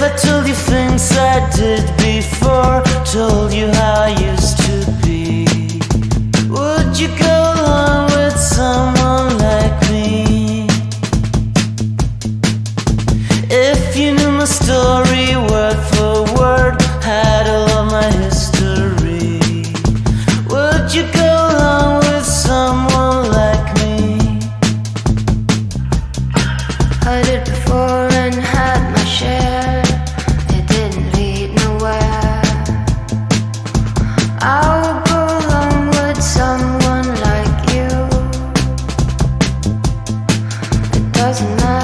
I told you things I did before, told you how I used to be, would you go along with someone like me? If you knew my story word for word, had all of my history, would you go along with someone like me? I did before and had my share. It didn't lead nowhere. I would go along with someone like you. It doesn't matter.